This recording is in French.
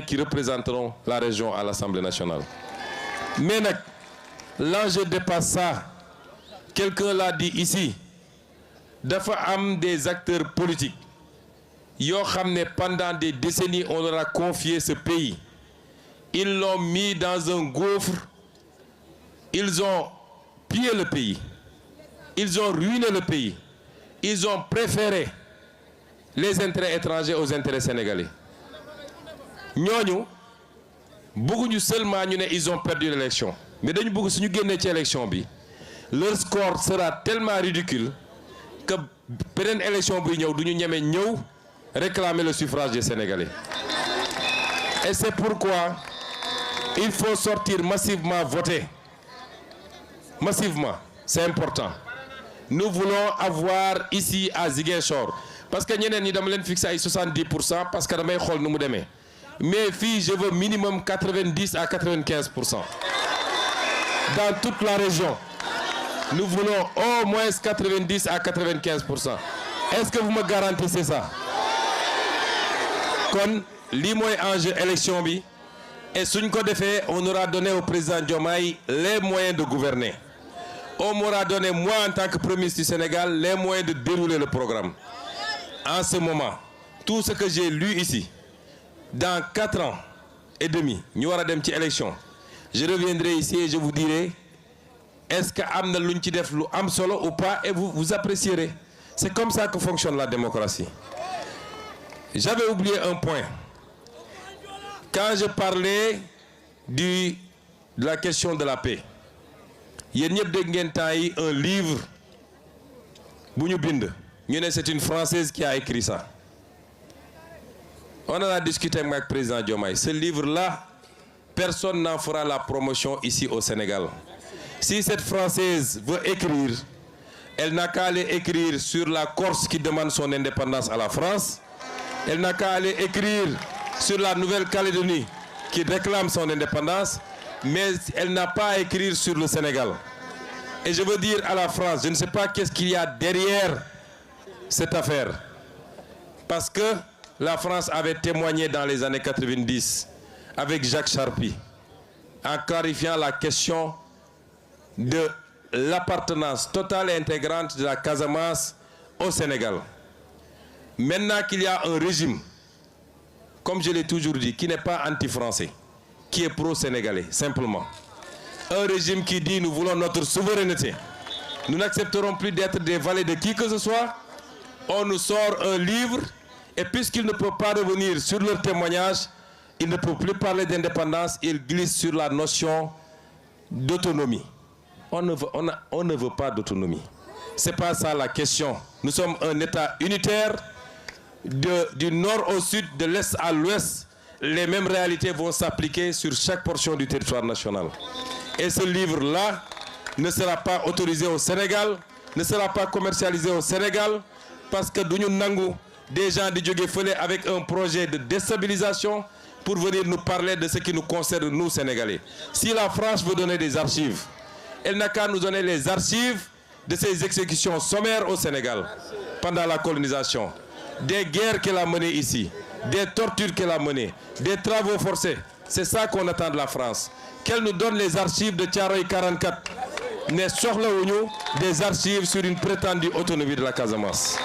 qui représenteront la région à l'Assemblée nationale. Mais l'enjeu dépasse ça. Quelqu'un l'a dit ici. Dafa am des acteurs politiques. Pendant des décennies, on leur a confié ce pays. Ils l'ont mis dans un gouffre. Ils ont pillé le pays. Ils ont ruiné le pays. Ils ont préféré les intérêts étrangers aux intérêts sénégalais. Nous, seulement ils ont perdu l'élection. Mais si nous gagnons l'élection, leur score sera tellement ridicule que pour une élection, nous réclamer le suffrage des Sénégalais. Et c'est pourquoi il faut sortir massivement voter. Massivement, c'est important. Nous voulons avoir ici à Ziguinchor. Parce que nous avons fixé à 70% parce que nous avons fait. Mais filles, je veux minimum 90 à 95%. Dans toute la région, nous voulons au moins 90 à 95%. Est-ce que vous me garantissez ça? Comme enjeu élection bi et si nous fait, on aura donné au président Diomaye les moyens de gouverner. On m'aura donné, moi en tant que Premier ministre du Sénégal, les moyens de dérouler le programme. En ce moment, tout ce que j'ai lu ici, dans 4 ans et demi, nous aurons une élection. Je reviendrai ici et je vous dirai est-ce que amna luñ ci def lu am solo ou pas et vous apprécierez. C'est comme ça que fonctionne la démocratie. J'avais oublié un point. Quand je parlais de la question de la paix, il y a un livre, c'est une Française qui a écrit ça. On en a discuté avec le président Diomaye. Ce livre-là, personne n'en fera la promotion ici au Sénégal. Si cette Française veut écrire, elle n'a qu'à aller écrire sur la Corse qui demande son indépendance à la France. Elle n'a qu'à aller écrire sur la Nouvelle-Calédonie qui réclame son indépendance, mais elle n'a pas à écrire sur le Sénégal. Et je veux dire à la France, je ne sais pas qu'est-ce qu'il y a derrière cette affaire. Parce que la France avait témoigné dans les années 90 avec Jacques Charpy en clarifiant la question de l'appartenance totale et intégrante de la Casamance au Sénégal. Maintenant qu'il y a un régime, comme je l'ai toujours dit, qui n'est pas anti-français, qui est pro-sénégalais, simplement. Un régime qui dit nous voulons notre souveraineté. Nous n'accepterons plus d'être des valets de qui que ce soit. On nous sort un livre et puisqu'ils ne peuvent pas revenir sur leur témoignage, ils ne peuvent plus parler d'indépendance, ils glissent sur la notion d'autonomie. On ne veut pas d'autonomie. Ce n'est pas ça la question. Nous sommes un État unitaire. Du nord au sud, de l'est à l'ouest, les mêmes réalités vont s'appliquer sur chaque portion du territoire national. Et ce livre-là ne sera pas autorisé au Sénégal, ne sera pas commercialisé au Sénégal, parce que nous avons des gens de Djogefele avec un projet de déstabilisation pour venir nous parler de ce qui nous concerne, nous, Sénégalais. Si la France veut donner des archives, elle n'a qu'à nous donner les archives de ces exécutions sommaires au Sénégal pendant la colonisation. Des guerres qu'elle a menées ici, des tortures qu'elle a menées, des travaux forcés. C'est ça qu'on attend de la France. Qu'elle nous donne les archives de Thiaroye 44. Mais des archives sur une prétendue autonomie de la Casamance.